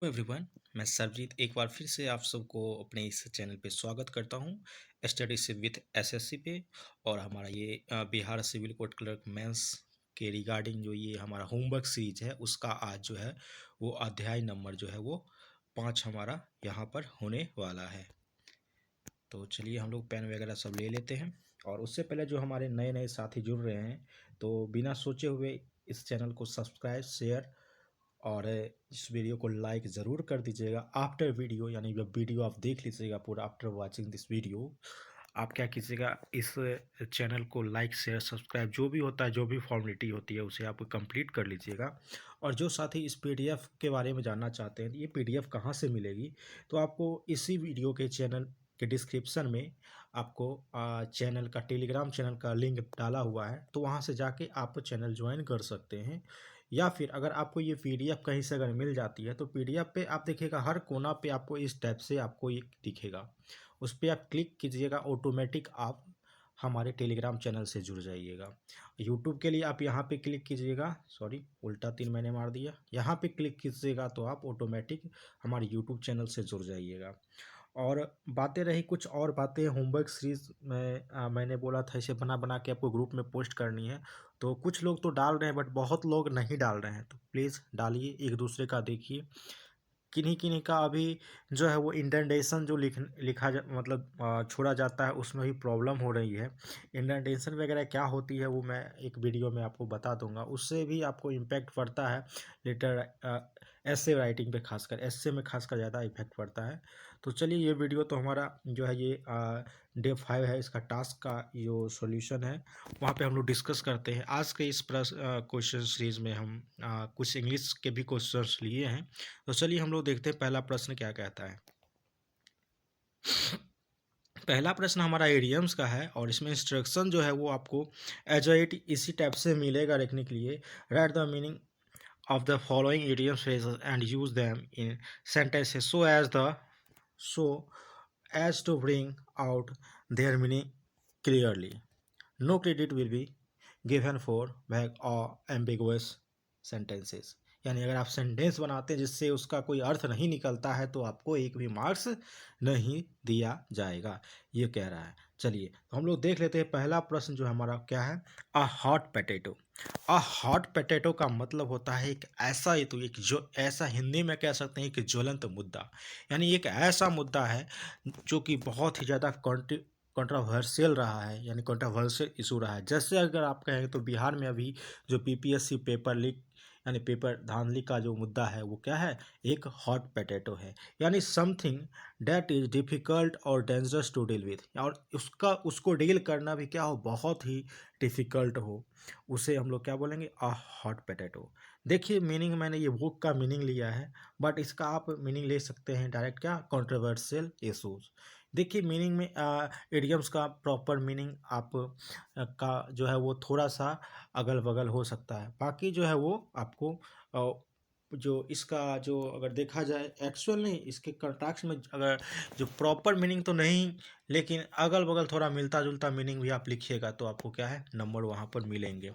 Hello everyone. मैं सरजीत एक बार फिर से आप सबको अपने इस चैनल पे स्वागत करता हूँ स्टडी से विथ एसएससी पे। और हमारा ये Bihar civil court clerk mains के रिगार्डिंग जो ये हमारा होमवर्क सीरीज है उसका आज जो है वो अध्याय नंबर जो है वो 5 हमारा यहाँ पर होने वाला है। तो चलिए हम लोग पेन वगैरह सब ले लेते हैं। और उससे पहले जो हमारे नए नए साथी जुड़ रहे हैं तो बिना सोचे हुए इस चैनल को सब्सक्राइब शेयर और इस वीडियो को लाइक ज़रूर कर दीजिएगा। आफ्टर वीडियो यानी जब वीडियो आप देख लीजिएगा पूरा, आफ्टर वाचिंग दिस वीडियो आप क्या कीजिएगा, इस चैनल को लाइक शेयर सब्सक्राइब जो भी होता है, जो भी फॉर्मेलिटी होती है उसे आप कंप्लीट कर लीजिएगा। और जो साथी इस पीडीएफ के बारे में जानना चाहते हैं ये पीडीएफ कहाँ से मिलेगी, तो आपको इसी वीडियो के चैनल के डिस्क्रिप्शन में आपको चैनल का, टेलीग्राम चैनल का लिंक डाला हुआ है, तो वहाँ से जाके आप चैनल ज्वाइन कर सकते हैं। या फिर अगर आपको ये पीडीएफ कहीं से अगर मिल जाती है तो पीडीएफ पे आप देखिएगा हर कोना पे आपको इस टाइप से आपको ये दिखेगा, उस पर आप क्लिक कीजिएगा, ऑटोमेटिक आप हमारे टेलीग्राम चैनल से जुड़ जाइएगा। यूट्यूब के लिए आप यहाँ पे क्लिक कीजिएगा, सॉरी उल्टा 3 मैंने मार दिया, यहाँ पे क्लिक कीजिएगा तो आप ऑटोमेटिक हमारे यूट्यूब चैनल से जुड़ जाइएगा। और बातें रही कुछ और बातें होमवर्क सीरीज में, मैंने बोला था इसे बना बना के आपको ग्रुप में पोस्ट करनी है। तो कुछ लोग तो डाल रहे हैं बट बहुत लोग नहीं डाल रहे हैं, तो प्लीज़ डालिए, एक दूसरे का देखिए। किन्हीं किन्हीं का अभी जो है वो इंडेंटेशन जो मतलब छोड़ा जाता है उसमें भी प्रॉब्लम हो रही है। इंडेंटेशन वगैरह क्या होती है वो मैं एक वीडियो में आपको बता दूंगा, उससे भी आपको इम्पैक्ट पड़ता है लेटर ऐसे राइटिंग पे, खासकर ऐसे में खासकर ज़्यादा इफेक्ट पड़ता है। तो चलिए ये वीडियो तो हमारा जो है ये डे 5 है, इसका टास्क का जो सॉल्यूशन है वहाँ पे हम लोग डिस्कस करते हैं। आज के इस क्वेश्चन सीरीज में हम कुछ इंग्लिश के भी क्वेश्चंस लिए हैं। तो चलिए हम लोग देखते हैं पहला प्रश्न क्या कहता है। पहला प्रश्न हमारा इडियम्स का है और इसमें इंस्ट्रक्शन जो है वो आपको एज इट इसी टाइप से मिलेगा लिखने के लिए। Right the meaning of the following idioms phrases and use them in sentences so as to bring out their meaning clearly. No credit will be given for vague or ambiguous sentences. यानी अगर आप sentence बनाते हैं जिससे उसका कोई अर्थ नहीं निकलता है तो आपको एक भी मार्क्स नहीं दिया जाएगा, ये कह रहा है। चलिए तो हम लोग देख लेते हैं पहला प्रश्न जो हमारा क्या है। A hot potato. A hot potato का मतलब होता है एक ऐसा, ये तो एक जो ऐसा हिंदी में कह सकते हैं कि ज्वलंत मुद्दा, यानी एक ऐसा मुद्दा है जो कि बहुत ही ज़्यादा कंट्रोवर्शियल रहा है, यानी कंट्रोवर्शियल इशू रहा है। जैसे अगर आप कहें तो बिहार में अभी जो पीपीएससी पेपर लीक यानी पेपर धांधली का जो मुद्दा है वो क्या है, एक हॉट पोटैटो है। यानी समथिंग दैट इज डिफ़िकल्ट और डेंजरस टू डील विथ, और उसको डील करना भी क्या हो, बहुत ही डिफ़िकल्ट हो, उसे हम लोग क्या बोलेंगे, अ हॉट पोटैटो। देखिए मीनिंग मैंने ये बुक का मीनिंग लिया है बट इसका आप मीनिंग ले सकते हैं डायरेक्ट, क्या, कंट्रोवर्शियल इशूज़। देखिए मीनिंग में इडियम्स का प्रॉपर मीनिंग आप का जो है वो थोड़ा सा अगल बगल हो सकता है, बाकी जो है वो आपको जो इसका जो अगर देखा जाए एक्चुअल नहीं, इसके कंट्रैक्ट में अगर जो प्रॉपर मीनिंग तो नहीं, लेकिन अगल बगल थोड़ा मिलता जुलता मीनिंग भी आप लिखिएगा तो आपको क्या है, नंबर वहाँ पर मिलेंगे,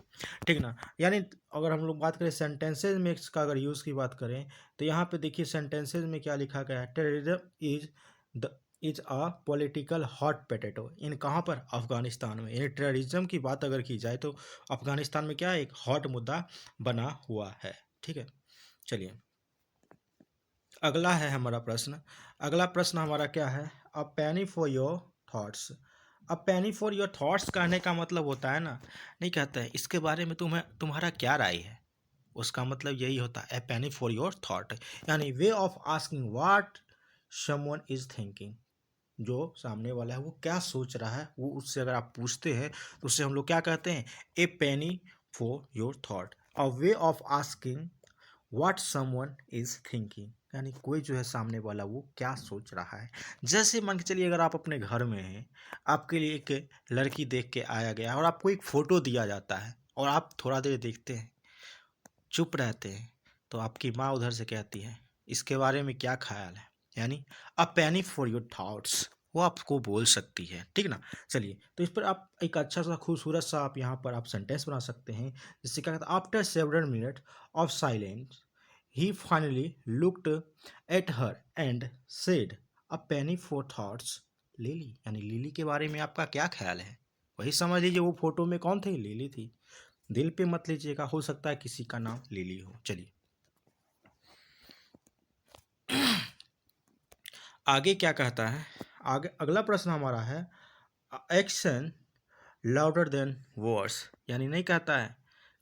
ठीक ना। यानी अगर हम लोग बात करें सेंटेंसेज में इसका अगर यूज़ की बात करें तो यहाँ पे देखिए सेंटेंसेज में क्या लिखा गया है, terrorism is the is a political hot potato in, कहाँ पर, अफगानिस्तान में। यानी टेररिज्म की बात अगर की जाए तो अफगानिस्तान में क्या है, एक हॉट मुद्दा बना हुआ है, ठीक है। चलिए अगला है हमारा प्रश्न। अगला प्रश्न हमारा क्या है, a penny for your thoughts. A penny for your thoughts कहने का मतलब होता है ना, नहीं कहते हैं इसके बारे में तुम्हारा क्या राय है, उसका मतलब यही होता है, ए पेनी फॉर योर थॉट, यानी वे of asking what someone is thinking. जो सामने वाला है वो क्या सोच रहा है, वो उससे अगर आप पूछते हैं तो उससे हम लोग क्या कहते हैं, a penny for your thought, a way of asking what someone is thinking, यानी कोई जो है सामने वाला वो क्या सोच रहा है। जैसे मान के चलिए अगर आप अपने घर में हैं, आपके लिए एक लड़की देख के आया गया और आपको एक फ़ोटो दिया जाता है और आप थोड़ा देर देखते हैं, चुप रहते हैं, तो आपकी माँ उधर से कहती है इसके बारे में क्या ख्याल है, यानी अ पेनी फॉर योर थॉट्स, वो आपको बोल सकती है, ठीक ना। चलिए तो इस पर आप एक अच्छा सा खूबसूरत सा आप यहाँ पर आप सेंटेंस बना सकते हैं, जिससे क्या कहता है, after several minute of silence he finally looked at her and said, "A penny for thoughts, lily." यानी लिली के बारे में आपका क्या ख्याल है? वही समझ लीजिए वो फोटो में कौन थी? लिली थी। दिल पे मत लीजिएगा, हो सकता है किसी का नाम लिली हो। चलिए आगे क्या कहता है? आगे अगला प्रश्न हमारा है एक्शन लाउडर देन वर्ड्स, यानी नहीं कहता है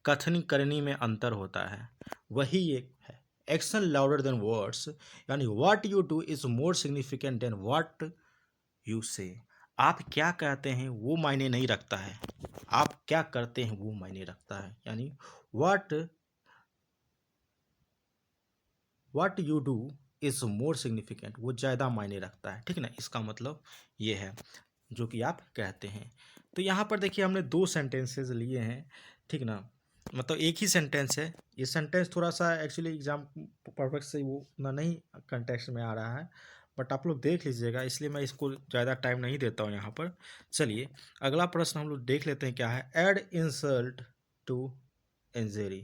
कथनी करनी में अंतर होता है, वही ये है एक्शन लाउडर देन वर्ड्स, यानी what you do is more significant then what you से। आप क्या कहते हैं वो मायने नहीं रखता है, आप क्या करते हैं वो मायने रखता है। यानी what what you do is more significant, वो ज़्यादा मायने रखता है। ठीक ना, इसका मतलब ये है जो कि आप कहते हैं। तो यहाँ पर देखिए हमने दो सेंटेंसेस लिए हैं। ठीक ना, मतलब एक ही सेंटेंस है। ये सेंटेंस थोड़ा सा एक्चुअली एग्जाम पर्पज से वो उतना नहीं कंटेक्स्ट में आ रहा है, बट आप लोग देख लीजिएगा, इसलिए मैं इसको ज़्यादा टाइम नहीं देता हूँ यहाँ पर। चलिए अगला प्रश्न हम लोग देख लेते हैं क्या है। एड इंसल्ट टू इंजरी,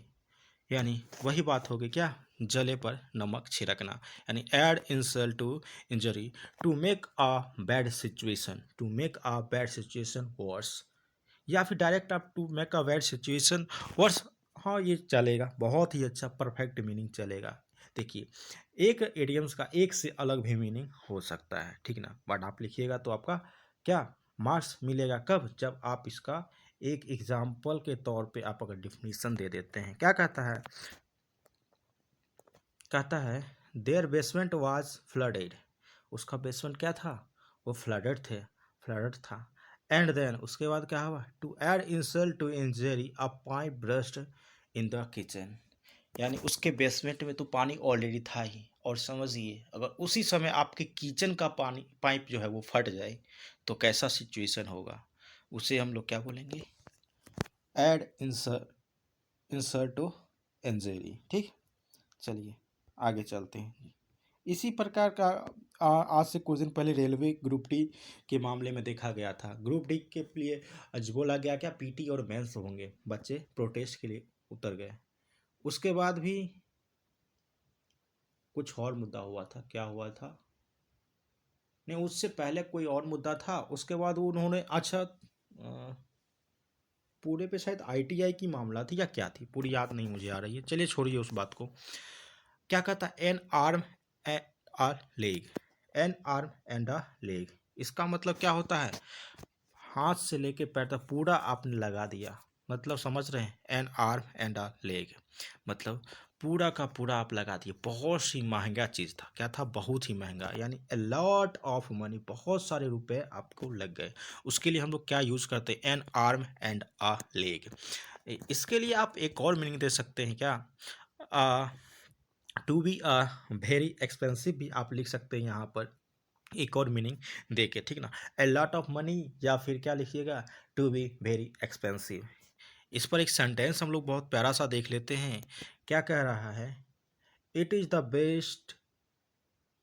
यानी वही बात होगी क्या, जले पर नमक छिड़कना। यानी add insult to injury to make a bad situation, to make a bad situation worse, या फिर डायरेक्ट आप to make a bad situation worse. हाँ ये चलेगा, बहुत ही अच्छा परफेक्ट मीनिंग चलेगा। देखिए एक एडियम्स का एक से अलग भी मीनिंग हो सकता है। ठीक ना, बट आप लिखिएगा तो आपका क्या मार्क्स मिलेगा, कब, जब आप इसका एक एग्जाम्पल के तौर पे आप अगर डिफिनीशन दे देते हैं। क्या कहता है? कहता है देयर बेसमेंट वाज फ्लडेड, उसका बेसमेंट क्या था, वो फ्लडेड था। एंड देन उसके बाद क्या हुआ, to add insult to injury a pipe burst in the kitchen, यानी उसके बेसमेंट में तो पानी ऑलरेडी था ही, और समझिए अगर उसी समय आपके किचन का पानी पाइप जो है वो फट जाए तो कैसा सिचुएशन होगा, उसे हम लोग क्या बोलेंगे, एड इंसल्ट टू इंजरी। ठीक, चलिए आगे चलते हैं। इसी प्रकार का आज से कुछ दिन पहले रेलवे ग्रुप डी के मामले में देखा गया था। ग्रुप डी के लिए आज बोला गया क्या पीटी और मेंस होंगे, बच्चे प्रोटेस्ट के लिए उतर गए। उसके बाद भी कुछ और मुद्दा हुआ था, क्या हुआ था, नहीं उससे पहले कोई और मुद्दा था। उसके बाद उन्होंने अच्छा पूरे पे शायद आईटीआई की मामला थी या क्या थी, पूरी याद नहीं मुझे आ रही है, चलिए छोड़िए उस बात को। क्या कहता है an arm a leg, an arm and a leg, इसका मतलब क्या होता है, हाथ से लेके पैर तक पूरा आपने लगा दिया, मतलब समझ रहे हैं, N arm and a leg मतलब पूरा का पूरा आप लगा दिए। बहुत ही महंगा चीज़ था, क्या था, बहुत ही महंगा, यानी अ लॉट ऑफ मनी, बहुत सारे रुपए आपको लग गए। उसके लिए हम लोग क्या यूज़ करते हैं, N arm and a leg. इसके लिए आप एक और मीनिंग दे सकते हैं क्या, टू बी वेरी एक्सपेंसिव भी आप लिख सकते हैं यहाँ पर एक और मीनिंग दे के। ठीक ना, ए लॉट ऑफ मनी, या फिर क्या लिखिएगा, टू बी वेरी एक्सपेंसिव। इस पर एक सेंटेंस हम लोग बहुत प्यारा सा देख लेते हैं। क्या कह रहा है, it is the best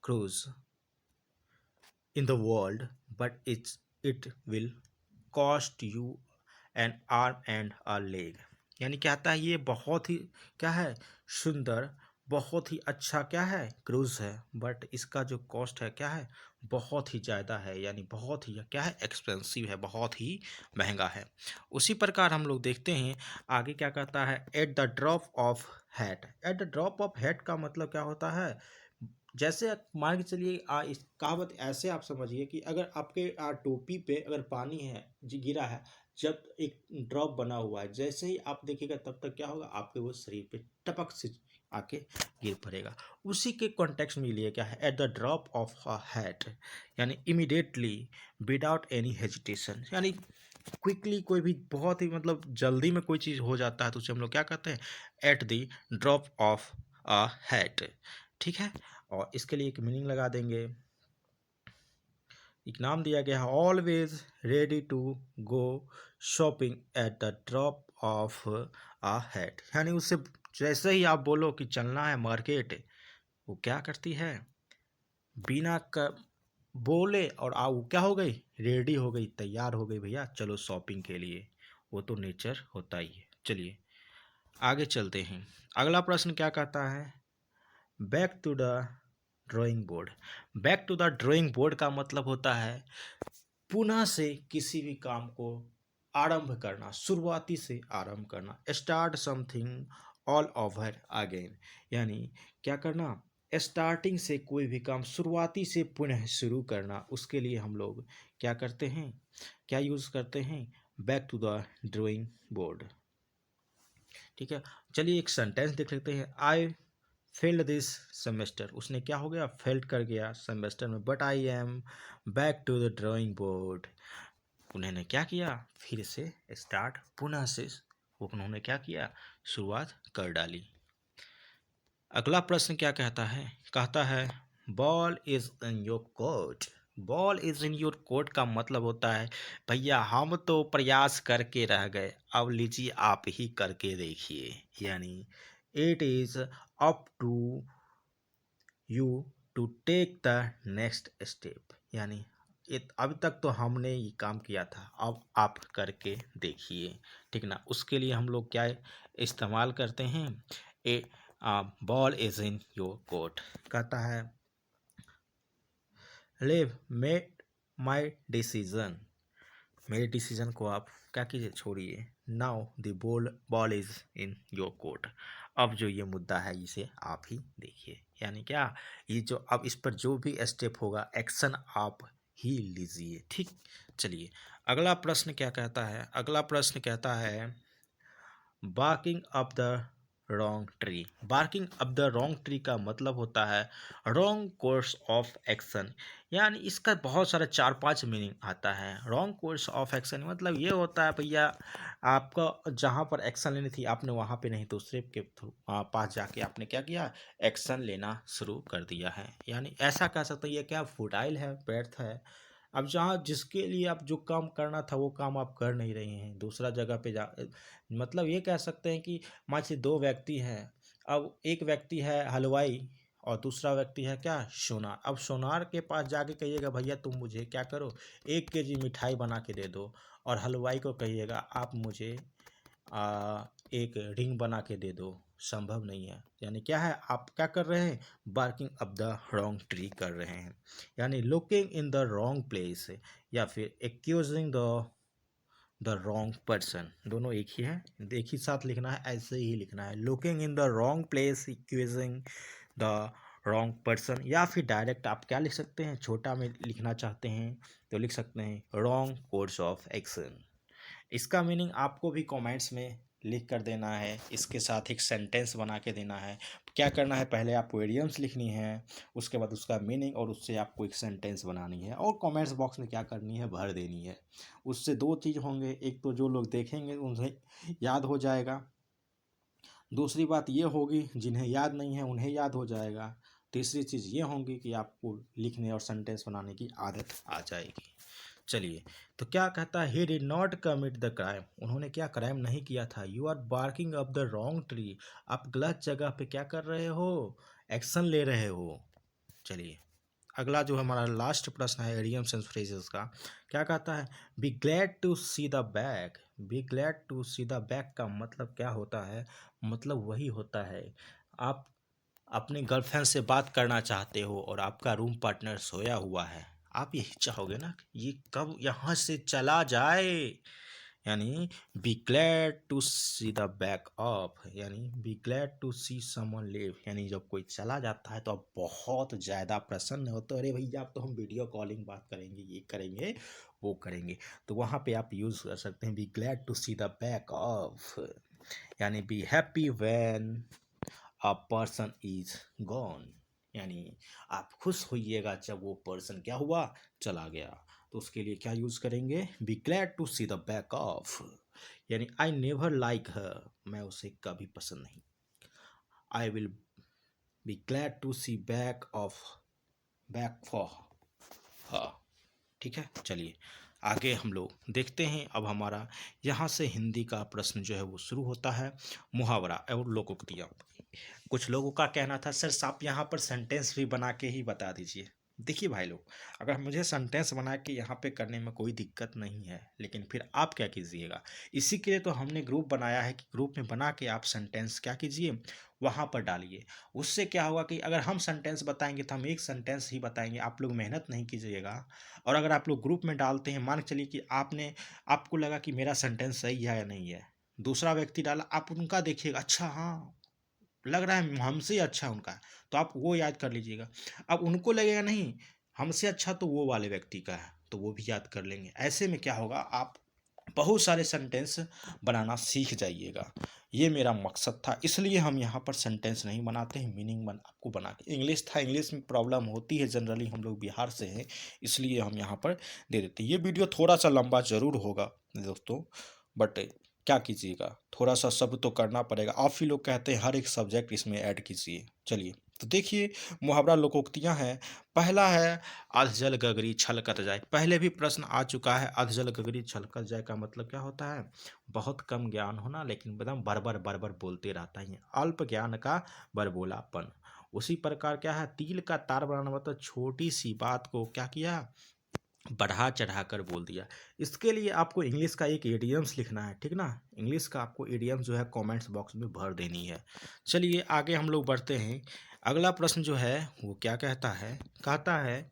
cruise in the world but it will cost you N arm and a leg, यानी कहता है ये बहुत ही क्या है, सुंदर, बहुत ही अच्छा क्या है, क्रूज है, बट इसका जो कॉस्ट है क्या है, बहुत ही ज़्यादा है, यानी बहुत ही क्या है, एक्सपेंसिव है, बहुत ही महंगा है। उसी प्रकार हम लोग देखते हैं आगे क्या कहता है, eight the drop of hat, eight the drop of hat का मतलब क्या होता है, जैसे मान के चलिए इस कहावत ऐसे आप समझिए कि अगर आपके टोपी पे अगर पानी है जी गिरा है, जब एक ड्रॉप बना हुआ है, जैसे ही आप देखिएगा तब तक क्या होगा, आपके वो शरीर पे टपक से आके गिर पड़ेगा। उसी के कॉन्टेक्स्ट में लिए क्या है, eight the drop of a hat, यानी इमिडिएटली विदाउट एनी हेजिटेशन, यानी क्विकली कोई भी बहुत ही मतलब जल्दी में कोई चीज़ हो जाता है तो उसे हम लोग क्या कहते हैं, eight the drop of a hat. ठीक है, और इसके लिए एक मीनिंग लगा देंगे, एक नाम दिया गया है, always ready to go shopping at the drop of a hat, यानी उससे जैसे ही आप बोलो कि चलना है मार्केट, वो क्या करती है, बिना बोले और वो क्या हो गई, रेडी हो गई, तैयार हो गई, भैया चलो शॉपिंग के लिए। वो तो नेचर होता ही है। चलिए आगे चलते हैं। अगला प्रश्न क्या कहता है, back to the drawing board. Back to the drawing board का मतलब होता है पुनः से किसी भी काम को आरंभ करना, शुरुआती से आरंभ करना। Start something all over again, यानी क्या करना, स्टार्टिंग से कोई भी काम शुरुआती से पुनः शुरू करना। उसके लिए हम लोग क्या करते हैं, क्या यूज़ करते हैं, back to the drawing board. ठीक है, चलिए एक सेंटेंस देख लेते हैं। आई फेल्ड दिस सेमेस्टर, उसने क्या हो गया, फेल्ड कर गया सेमेस्टर में। But I am back to the drawing board, उन्होंने क्या किया, फिर से स्टार्ट, पुनः से उन्होंने क्या किया, शुरुआत कर डाली। अगला प्रश्न क्या कहता है ball is in your court. Ball is in your court का मतलब होता है भैया हम तो प्रयास करके रह गए, अब लीजिए आप ही करके देखिए। यानी it is up to you to take the next step, यानी अभी तक तो हमने ये काम किया था, अब आप करके देखिए। ठीक ना, उसके लिए हम लोग क्या इस्तेमाल करते हैं, a ball is in your court. कहता है लिव मेक माई डिसीजन, मेरे डिसीजन को आप क्या कीजिए, छोड़िए। Now the ball is in your court, अब जो ये मुद्दा है इसे आप ही देखिए। यानी क्या, ये जो अब इस पर जो भी स्टेप होगा एक्शन आप ही लीजिए। ठीक, चलिए अगला प्रश्न क्या कहता है, अगला प्रश्न कहता है barking up the wrong tree. Barking up the wrong tree का मतलब होता है रॉन्ग कोर्स ऑफ एक्शन। यानी इसका बहुत सारा 4-5 मीनिंग आता है। रॉन्ग कोर्स ऑफ एक्शन मतलब ये होता है भैया आपका जहाँ पर एक्शन लेनी थी आपने वहाँ पे नहीं दूसरे के पास जाके आपने क्या किया, एक्शन लेना शुरू कर दिया है। यानी ऐसा कह सकते हैं ये क्या, फुटाइल है, व्यर्थ है। अब जहाँ जिसके लिए आप जो काम करना था वो काम आप कर नहीं रहे हैं, दूसरा जगह पे जा, मतलब ये कह सकते हैं कि मान लीजिए दो व्यक्ति हैं, अब एक व्यक्ति है हलवाई और दूसरा व्यक्ति है क्या, सोनार। अब सोनार के पास जाके कहिएगा भैया तुम मुझे क्या करो 1 केजी मिठाई बना के दे दो, और हलवाई को कहिएगा आप मुझे एक रिंग बना के दे दो, संभव नहीं है। यानी क्या है, आप क्या कर रहे हैं, barking up the wrong tree कर रहे हैं, यानी looking in the wrong place, या फिर एक्यूजिंग द रॉन्ग पर्सन, दोनों एक ही है, एक ही साथ लिखना है, ऐसे ही लिखना है, looking in the wrong place accusing the wrong person. या फिर डायरेक्ट आप क्या लिख सकते हैं, छोटा में लिखना चाहते हैं तो लिख सकते हैं रॉन्ग कोर्स ऑफ एक्शन। इसका मीनिंग आपको भी कमेंट्स में लिख कर देना है, इसके साथ एक सेंटेंस बना के देना है। क्या करना है, पहले आपको इडियम्स लिखनी है, उसके बाद उसका मीनिंग, और उससे आपको एक सेंटेंस बनानी है, और कमेंट्स बॉक्स में क्या करनी है, भर देनी है। उससे दो चीज़ होंगे, एक तो जो लोग देखेंगे उन्हें याद हो जाएगा, दूसरी बात ये होगी जिन्हें याद नहीं है उन्हें याद हो जाएगा, तीसरी चीज़ ये होगी कि आपको लिखने और सेंटेंस बनाने की आदत आ जाएगी। चलिए, तो क्या कहता है, he did not commit the crime, उन्होंने क्या क्राइम नहीं किया था। You are barking up the wrong tree, आप गलत जगह पे क्या कर रहे हो, एक्शन ले रहे हो। चलिए अगला जो हमारा लास्ट प्रश्न है इडियम्स एंड फ्रेजेस का, क्या कहता है, be glad to see the back. Be glad to see the back का मतलब क्या होता है, मतलब वही होता है आप अपनी गर्लफ्रेंड से बात करना चाहते हो और आपका रूम पार्टनर सोया हुआ है, आप यही चाहोगे ना कि ये कब यहाँ से चला जाए। यानी be glad to see the back of, यानी be glad to see someone leave, यानी जब कोई चला जाता है तो आप बहुत ज़्यादा प्रसन्न होते हो, अरे भैया आप तो हम वीडियो कॉलिंग बात करेंगे, ये करेंगे वो करेंगे, तो वहाँ पे आप यूज़ कर सकते हैं be glad to see the back of. यानी be happy when a person is gone, यानी आप खुश होइएगा जब वो पर्सन क्या हुआ, चला गया। तो उसके लिए क्या यूज़ करेंगे, be glad to see the back of, यानी आई नेवर लाइक हर, मैं उसे कभी पसंद नहीं, I will be glad to see back for her. ठीक है, चलिए आगे हम लोग देखते हैं। अब हमारा यहाँ से हिंदी का प्रश्न जो है वो शुरू होता है, मुहावरा और लोकोक्तियाँ। कुछ लोगों का कहना था सर आप यहाँ पर सेंटेंस भी बना के ही बता दीजिए। देखिए भाई लोग, अगर मुझे सेंटेंस बना के यहाँ पे करने में कोई दिक्कत नहीं है, लेकिन फिर आप क्या कीजिएगा, इसी के लिए तो हमने ग्रुप बनाया है कि ग्रुप में बना के आप सेंटेंस क्या कीजिए, वहाँ पर डालिए। उससे क्या होगा कि अगर हम सेंटेंस बताएंगे तो हम एक सेंटेंस ही बताएंगे, आप लोग मेहनत नहीं कीजिएगा। और अगर आप लोग ग्रुप में डालते हैं, मान के चलिए कि आपको लगा कि मेरा सेंटेंस सही है या नहीं है, दूसरा व्यक्ति डाला, आप उनका देखिएगा, अच्छा हाँ लग रहा है हमसे अच्छा उनका है, तो आप वो याद कर लीजिएगा। अब उनको लगेगा नहीं हमसे अच्छा तो वो वाले व्यक्ति का है, तो वो भी याद कर लेंगे। ऐसे में क्या होगा, आप बहुत सारे सेंटेंस बनाना सीख जाइएगा। ये मेरा मकसद था, इसलिए हम यहाँ पर सेंटेंस नहीं बनाते हैं, मीनिंग आपको बना के। इंग्लिश था, इंग्लिश में प्रॉब्लम होती है, जनरली हम लोग बिहार से हैं, इसलिए हम यहाँ पर दे देते हैं। ये वीडियो थोड़ा सा लंबा ज़रूर होगा दोस्तों, बट क्या कीजिएगा, थोड़ा सा सब तो करना पड़ेगा। आप ही लोग कहते हैं हर एक सब्जेक्ट इसमें ऐड कीजिए। चलिए तो देखिए, मुहावरा लोकोक्तियाँ हैं। पहला है अधजल गगरी छलकत जाए। पहले भी प्रश्न आ चुका है, अधजल गगरी छलकत जाए का मतलब क्या होता है, बहुत कम ज्ञान होना लेकिन एकदम बरबर बरबर बोलते रहता है, अल्प ज्ञान का बरबोलापन। उसी प्रकार क्या है, तिल का तार बनाना मतलब छोटी सी बात को क्या किया, बढ़ा चढ़ा कर बोल दिया। इसके लिए आपको इंग्लिश का एक इडियम्स लिखना है, ठीक ना। इंग्लिश का आपको इडियम्स जो है कमेंट्स बॉक्स में भर देनी है। चलिए आगे हम लोग बढ़ते हैं। अगला प्रश्न जो है वो क्या कहता है, कहता है,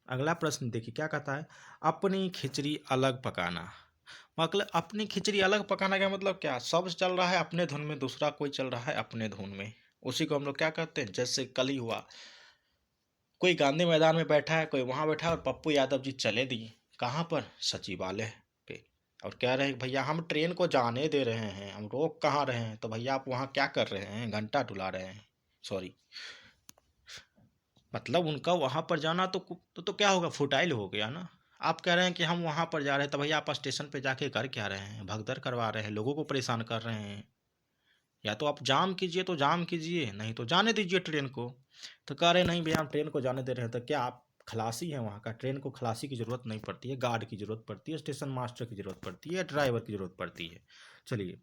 अगला प्रश्न देखिए क्या कहता है, अपनी खिचड़ी अलग पकाना। मतलब अपनी खिचड़ी अलग पकाना का मतलब क्या, सब चल रहा है अपने धुन में, दूसरा कोई चल रहा है अपने धुन में, उसी को हम लोग क्या कहते हैं, जैसे कल ही हुआ, कोई गांधी मैदान में बैठा है, कोई वहां बैठा है, और पप्पू यादव जी चले दिए कहाँ पर, सचिवालय पे, और कह रहे हैं भैया हम ट्रेन को जाने दे रहे हैं, हम रोक कहाँ रहे हैं, तो भैया आप वहाँ क्या कर रहे हैं, घंटा डुला रहे हैं, सॉरी, मतलब उनका वहां पर जाना तो क्या होगा, फुटाइल हो गया ना। आप कह रहे हैं कि हम वहां पर जा रहे हैं, तो भैया आप स्टेशन पे जाके कर क्या रहे हैं, भगदड़ करवा रहे हैं, लोगों को परेशान कर रहे हैं। या तो आप जाम कीजिए तो जाम कीजिए, नहीं तो जाने दीजिए ट्रेन को। तो कह रहे नहीं भैया हम ट्रेन को जाने दे रहे हैं, तो क्या आप खलासी हैं वहाँ का, ट्रेन को खलासी की ज़रूरत नहीं पड़ती है, गार्ड की ज़रूरत पड़ती है, स्टेशन मास्टर की ज़रूरत पड़ती है, ड्राइवर की ज़रूरत पड़ती है। चलिए,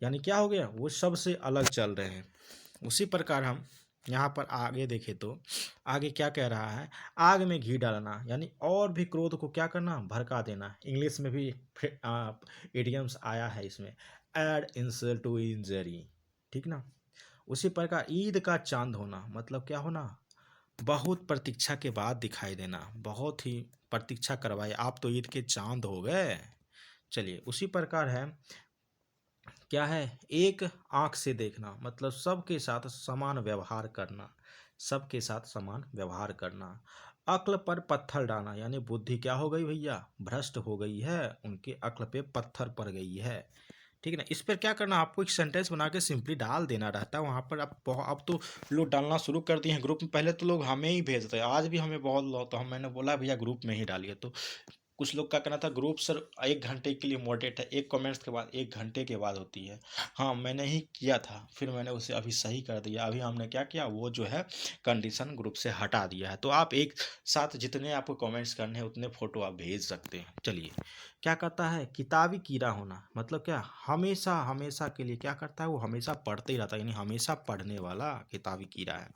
यानी क्या हो गया, वो सबसे अलग चल रहे हैं। उसी प्रकार हम यहाँ पर आगे देखें तो आगे क्या कह रहा है, आग में घी डालना, यानी और भी क्रोध को क्या करना, भड़का देना। इंग्लिश में भी इडियम्स आया है इसमें, एड इंसल्ट टू इंजरी, ठीक ना। उसी प्रकार ईद का चांद होना, मतलब क्या होना, बहुत प्रतीक्षा के बाद दिखाई देना, बहुत ही प्रतीक्षा करवाए, आप तो ईद के चांद हो गए। चलिए उसी प्रकार है, क्या है, एक आंख से देखना, मतलब सबके साथ समान व्यवहार करना, सबके साथ समान व्यवहार करना। अक्ल पर पत्थर डालना, यानी बुद्धि क्या हो गई भैया, भ्रष्ट हो गई है, उनके अक्ल पे पत्थर पड़ गई है, ठीक है ना। इस पर क्या करना, आपको एक सेंटेंस बना के सिंपली डाल देना रहता है वहाँ पर। अब तो लोग डालना शुरू कर दिए हैं ग्रुप में, पहले तो लोग हमें ही भेजते हैं, आज भी हमें बहुत लोग, तो हम मैंने बोला भैया ग्रुप में ही डालिए, तो कुछ लोग का कहना था ग्रुप सर 1 घंटे के लिए मॉडरेट है, एक कमेंट्स के बाद 1 घंटे के बाद होती है। हाँ मैंने ही किया था, फिर मैंने उसे अभी सही कर दिया। अभी हमने क्या किया, वो जो है कंडीशन ग्रुप से हटा दिया है, तो आप एक साथ जितने आपको कमेंट्स करने हैं उतने फ़ोटो आप भेज सकते हैं। चलिए क्या कहता है, किताबी कीड़ा होना, मतलब क्या, हमेशा हमेशा के लिए क्या करता है, वो हमेशा पढ़ते ही रहता है, यानी हमेशा पढ़ने वाला किताबी कीड़ा है।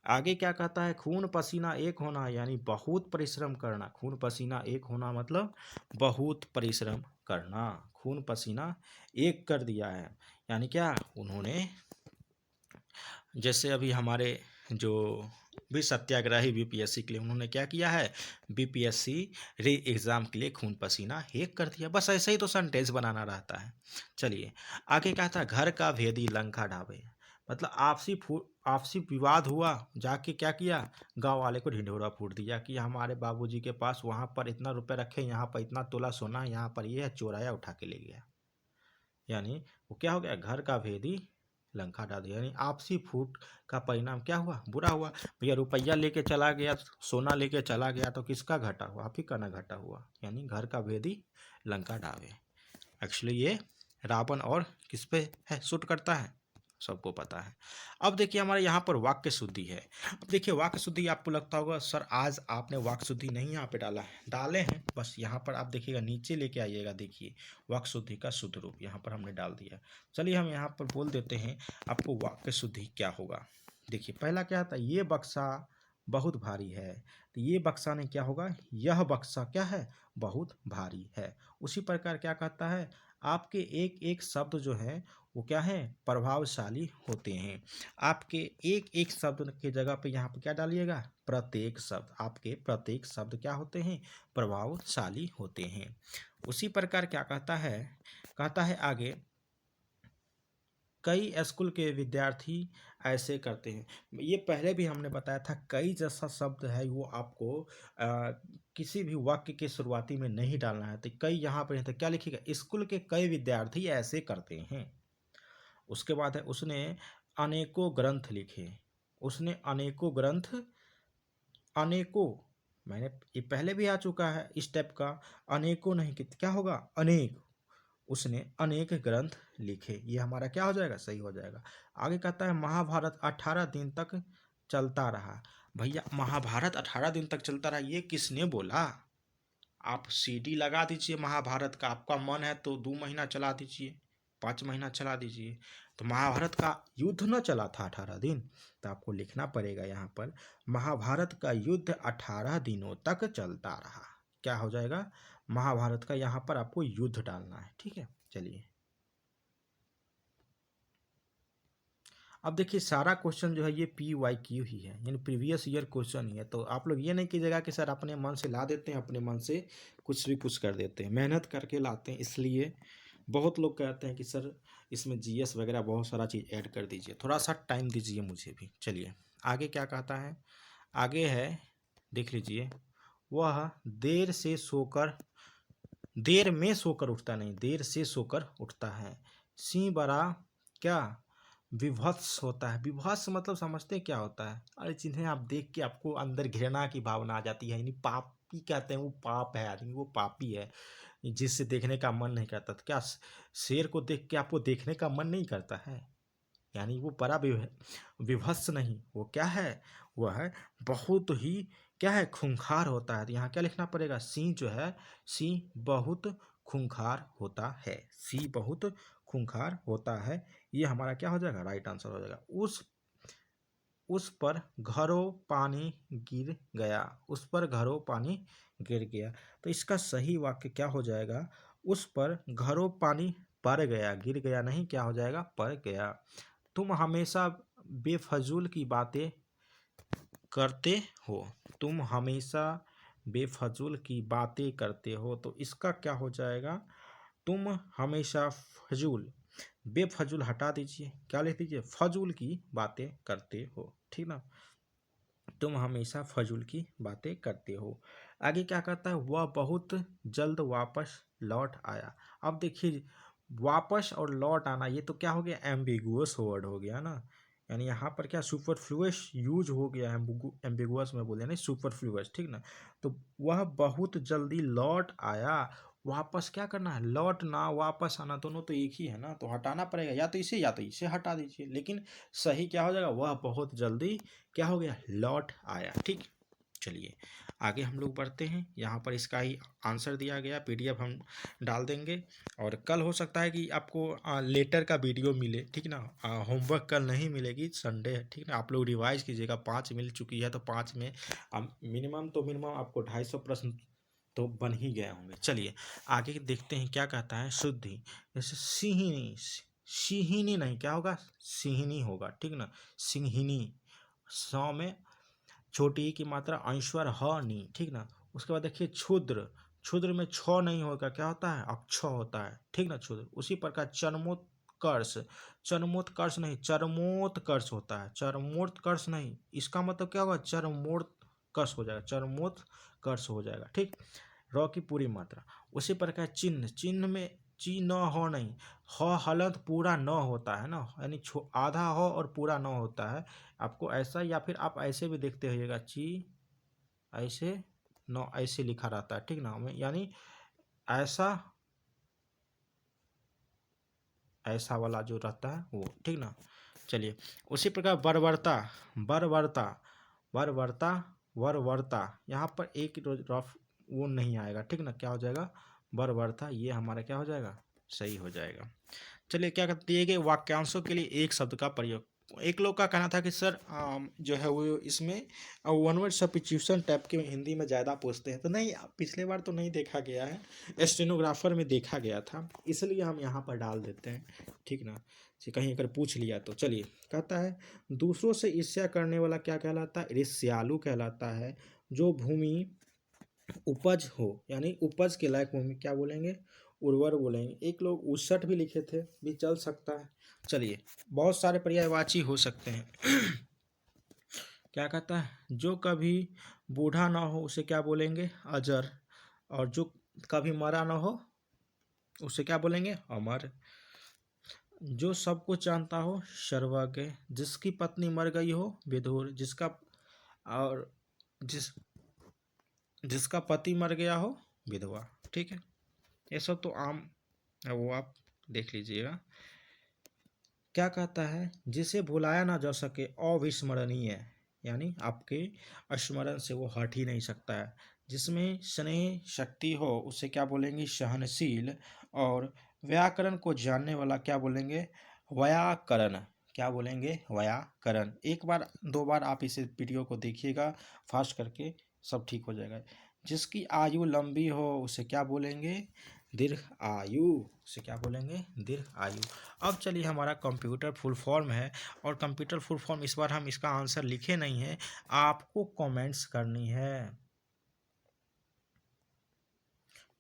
आगे क्या कहता है, खून पसीना एक होना, यानी बहुत परिश्रम करना। खून पसीना एक होना मतलब बहुत परिश्रम करना, खून पसीना एक कर दिया है, यानी क्या, उन्होंने जैसे अभी हमारे जो भी सत्याग्रही बीपीएससी के लिए, उन्होंने क्या किया है, बीपीएससी रे एग्ज़ाम के लिए खून पसीना एक कर दिया। बस ऐसे ही तो सेंटेंस बनाना रहता है। चलिए आगे क्या था, घर का भेदी लंका ढाबे, मतलब आपसी विवाद हुआ, जाके क्या किया, गांव वाले को ढिंढोरा फूट दिया कि हमारे बाबूजी के पास वहाँ पर इतना रुपए रखे, यहाँ पर इतना तोला सोना, यहाँ पर ये है, चोराया उठा के ले गया। यानी वो क्या हो गया, घर का भेदी लंका डाल दिया, यानी आपसी फूट का परिणाम क्या हुआ, बुरा हुआ। भैया रुपया लेके चला गया, सोना लेके चला गया, तो किसका घाटा हुआ, आप ही का ना घाटा हुआ, यानी घर का भेदी लंका डाले। एक्चुअली ये रावण और किस पे है, सूट करता है, सबको पता है। अब देखिए हमारे यहाँ पर वाक्य शुद्धि है। अब देखिए वाक्य शुद्धि, आपको लगता होगा सर आज आपने वाक्य शुद्धि नहीं यहाँ पे डाला है, डाले हैं, बस यहाँ पर आप देखिएगा नीचे लेके आइएगा, देखिए वाक्य शुद्धि का शुद्ध रूप यहाँ पर हमने डाल दिया। चलिए हम यहाँ पर बोल देते हैं आपको वाक्य शुद्धि क्या होगा। देखिए पहला क्या था, ये बक्सा बहुत भारी है, तो ये बक्सा ने क्या होगा, यह बक्सा क्या है, बहुत भारी है। उसी प्रकार क्या कहता है, आपके एक एक शब्द जो है वो क्या है, प्रभावशाली होते हैं। आपके एक एक शब्द के जगह पे यहाँ पे क्या डालिएगा, प्रत्येक शब्द, आपके प्रत्येक शब्द क्या होते हैं, प्रभावशाली होते हैं। उसी प्रकार क्या कहता है आगे, कई स्कूल के विद्यार्थी ऐसे करते हैं। ये पहले भी हमने बताया था, कई जैसा शब्द है वो आपको किसी भी वाक्य के शुरुआती में नहीं डालना है। तो कई यहाँ पर है तो क्या लिखिएगा, स्कूल के कई विद्यार्थी ऐसे करते हैं। उसके बाद है, उसने अनेकों ग्रंथ लिखे। उसने अनेकों ग्रंथ, अनेकों, मैंने ये पहले भी आ चुका है इस टाइप का, अनेकों नहीं कि क्या होगा, अनेक। उसने अनेक ग्रंथ लिखे, ये हमारा क्या हो जाएगा, सही हो जाएगा। आगे कहता है महाभारत 18 दिन तक चलता रहा। भैया महाभारत 18 दिन तक चलता रहा, ये किसने बोला। आप सीडी लगा दीजिए महाभारत का, आपका मन है तो 2 महीना चला दीजिए, 5 महीना चला दीजिए। तो महाभारत का युद्ध न चला था 18 दिन, तो आपको लिखना पड़ेगा यहाँ पर, महाभारत का युद्ध 18 दिनों तक चलता रहा। क्या हो जाएगा, महाभारत का यहाँ पर आपको युद्ध डालना है। ठीक है, चलिए अब देखिए, सारा क्वेश्चन जो है ये PYQ ही है, यानी प्रीवियस ईयर क्वेश्चन ही है। तो आप लोग ये नहीं कीजिएगा कि सर अपने मन से ला देते हैं, अपने मन से कुछ भी कुछ कर देते हैं, मेहनत करके लाते हैं। इसलिए बहुत लोग कहते हैं कि सर इसमें GS वगैरह बहुत सारा चीज़ ऐड कर दीजिए, थोड़ा सा टाइम दीजिए मुझे भी। चलिए आगे क्या कहता है, आगे है देख लीजिए, वह देर में सोकर उठता नहीं, देर से सोकर उठता है। सिंह बड़ा क्या विभत्स होता है। विभत्स मतलब समझते हैं क्या होता है, अरे जिन्हें आप देख के आपको अंदर घृणा की भावना आ जाती है, यानी पापी कहते हैं, वो पाप है आदमी, वो पापी है जिससे देखने का मन नहीं करता। तो क्या शेर को देख के आपको देखने का मन नहीं करता है, यानी वो बड़ा विभत्स नहीं, वो क्या है, वह है बहुत ही क्या है, खूंखार होता है। तो यहाँ क्या लिखना पड़ेगा, सिंह जो है, सिंह बहुत खूंखार होता है, सिंह बहुत खूंखार होता है। ये हमारा क्या हो जाएगा, राइट आंसर हो जाएगा। उस पर घरों पानी गिर गया, उस पर घरों पानी गिर गया। तो इसका सही वाक्य क्या हो जाएगा, उस पर घरों पानी पड़ गया, गिर गया नहीं, क्या हो जाएगा, पड़ गया। तुम हमेशा बेफजूल की बातें करते हो, तुम हमेशा बेफजूल की बातें करते हो। तो इसका क्या हो जाएगा, तुम हमेशा फजूल, बेफजूल हटा दीजिए, क्या लिख दीजिए, फजूल की बातें करते हो। ठीक ना, तुम हमेशा फजूल की बातें करते हो। आगे क्या कहता है, वह बहुत जल्द वापस लौट आया। अब देखिए, वापस और लौट आना ये तो क्या हो गया, एम्बिगुअस वर्ड हो गया ना, यानी यहाँ पर क्या सुपरफ्लुअस यूज हो गया है, एम्बिगुअस में बोले नहीं, सुपरफ्लुअस। ठीक ना, तो वह बहुत जल्दी लौट आया। वापस क्या करना है, लौटना वापस आना दोनों तो एक ही है ना, तो हटाना पड़ेगा, या तो इसे हटा दीजिए। लेकिन सही क्या हो जाएगा, वह बहुत जल्दी क्या हो गया, लौट आया। ठीक, चलिए आगे हम लोग बढ़ते हैं। यहाँ पर इसका ही आंसर दिया गया, PDF हम डाल देंगे। और कल हो सकता है कि आपको लेटर का वीडियो मिले, ठीक ना। होमवर्क कल नहीं मिलेगी, संडे है, ठीक ना। आप लोग रिवाइज कीजिएगा, 5 मिल चुकी है, तो 5 में मिनिमम आपको 250 प्रश्न तो बन ही गए होंगे। चलिए आगे देखते हैं क्या कहता है, शुद्धि, जैसे सिंहिनी, सिंहिनी नहीं, क्या होगा, सिंहिनी होगा। ठीक ना, सिंहिनी, सौ में छोटी ई की मात्रा अंशवर ह नी। ठीक ना, उसके बाद देखिए क्षुद्र, क्षुद्र में छ नहीं होगा, क्या होता है, अक्ष होता है। ठीक ना, क्षुद्र। उसी प्रकार चरमोत्कर्ष, चरमोत्कर्ष नहीं, चरमोत्कर्ष होता है, चरमोत्कर्ष नहीं, इसका मतलब क्या होगा, चरमोत्कर्ष हो जाएगा, चरमोत्कर्ष हो जाएगा। ठीक, र की पूरी मात्रा। उसी प्रकार चिन्ह, चिन्ह में ची न हो नहीं, ह हलंत पूरा न होता है ना, यानी आधा हो और पूरा न होता है। आपको ऐसा, या फिर आप ऐसे भी देखते होइएगा, ची ऐसे न ऐसे लिखा रहता है। ठीक ना, यानी ऐसा, ऐसा वाला जो रहता है वो। ठीक ना, चलिए उसी प्रकार बर्बरता, बर्बरता, बर्बरता, बर्बरता, यहाँ पर एक रफ वो नहीं आएगा। ठीक ना, क्या हो जाएगा, बर्बरता, ये हमारा क्या हो जाएगा, सही हो जाएगा। चलिए क्या कहते, दिए गए वाक्यांशों के लिए एक शब्द का प्रयोग एक लोग का कहना था कि सर जो है वो इसमें वन वर्ड सब्स्टिट्यूशन टाइप के हिंदी में ज़्यादा पूछते हैं, तो नहीं, पिछले बार तो नहीं देखा गया है, स्टेनोग्राफर में देखा गया था, इसलिए हम यहाँ पर डाल देते हैं, ठीक ना। कहीं अगर पूछ लिया तो चलिए। कहता है दूसरों से ईर्ष्या करने वाला क्या कहलाता है? ईर्ष्यालु कहलाता है। जो भूमि उपज हो, यानी उपज के लायक भूमि क्या बोलेंगे? उर्वर बोलेंगे। एक लोग उसठ भी लिखे थे, भी चल सकता है। चलिए, बहुत सारे पर्यायवाची हो सकते हैं। क्या कहता है? जो कभी बूढ़ा ना हो उसे क्या बोलेंगे? अजर। और जो कभी मरा ना हो उसे क्या बोलेंगे? अमर। जो सब कुछ जानता हो सर्वज्ञ। जिसकी पत्नी मर गई हो विधुर। जिसका और जिस जिसका पति मर गया हो विधवा। ठीक है, ये सब तो आम है, वो आप देख लीजिएगा। क्या कहता है? जिसे भुलाया ना जा सके अविस्मरणीय, यानी आपके स्मरण से वो हट ही नहीं सकता है। जिसमें स्नेह शक्ति हो उसे क्या बोलेंगे? सहनशील। और व्याकरण को जानने वाला क्या बोलेंगे? व्याकरण। क्या बोलेंगे? व्याकरण। एक बार दो बार आप इस वीडियो को देखिएगा फास्ट करके, सब ठीक हो जाएगा। जिसकी आयु लंबी हो उसे क्या बोलेंगे? दीर्घ आयु। उसे क्या बोलेंगे? दीर्घ आयु। अब चलिए, हमारा कंप्यूटर फुल फॉर्म है, और कंप्यूटर फुल फॉर्म इस बार हम इसका आंसर लिखे नहीं है, आपको कमेंट्स करनी है,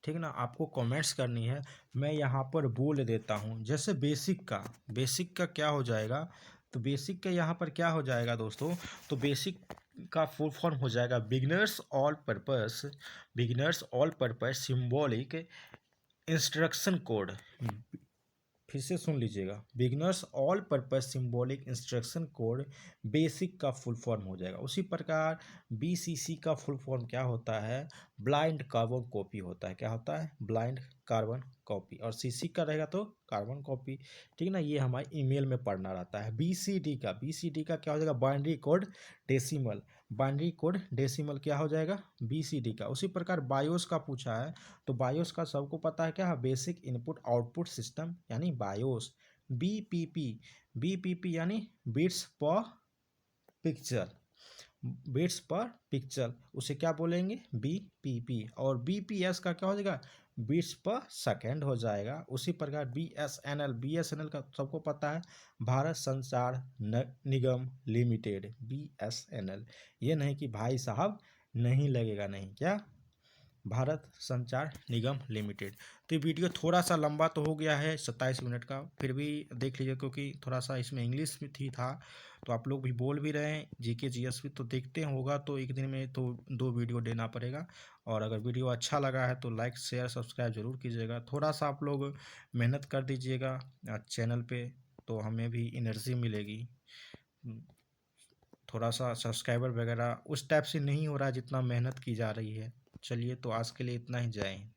ठीक ना। आपको कमेंट्स करनी है, मैं यहाँ पर बोल देता हूँ। जैसे बेसिक का क्या हो जाएगा? तो बेसिक का यहाँ पर क्या हो जाएगा दोस्तों? तो बेसिक का फुल फॉर्म हो जाएगा beginners all purpose symbolic instruction code. फिर से सुन लीजिएगा, beginners all purpose symbolic instruction code basic का फुल फॉर्म हो जाएगा। उसी प्रकार बीसीसी का फुल फॉर्म क्या होता है? ब्लाइंड कार्बन कॉपी होता है। क्या होता है? Blind carbon copy. और सीसी का रहेगा तो कार्बन कॉपी, ठीक ना। ये हमारे ईमेल में पढ़ना रहता है। बीसीडी का क्या हो जाएगा? Binary code decimal. Binary code decimal क्या हो जाएगा? बीसीडी का। उसी प्रकार बायोस का पूछा है, तो बायोस का सबको पता है क्या है? बेसिक इनपुट आउटपुट सिस्टम, यानी बायोस। बीपीपी यानी बिट्स पर पिक्चर, उसे क्या बोलेंगे? बीपीपी। और बीपीएस का क्या हो जाएगा? बिट्स पर सेकेंड हो जाएगा। उसी प्रकार बीएसएनएल का सबको पता है, भारत संचार निगम लिमिटेड, बीएसएनएल। ये नहीं कि भाई साहब नहीं लगेगा, नहीं, क्या? भारत संचार निगम लिमिटेड। तो ये वीडियो थोड़ा सा लंबा तो हो गया है, 27 मिनट का, फिर भी देख लीजिए, क्योंकि थोड़ा सा इसमें इंग्लिश में था, तो आप लोग भी बोल भी रहे हैं, जीके जीएस भी तो देखते होगा, तो एक दिन में तो 2 वीडियो देना पड़ेगा। और अगर वीडियो अच्छा लगा है तो लाइक शेयर सब्सक्राइब जरूर कीजिएगा। थोड़ा सा आप लोग मेहनत कर दीजिएगा चैनल पे, तो हमें भी एनर्जी मिलेगी। थोड़ा सा सब्सक्राइबर वगैरह उस टाइप से नहीं हो रहा है जितना मेहनत की जा रही है। चलिए, तो आज के लिए इतना ही, जय हिंद।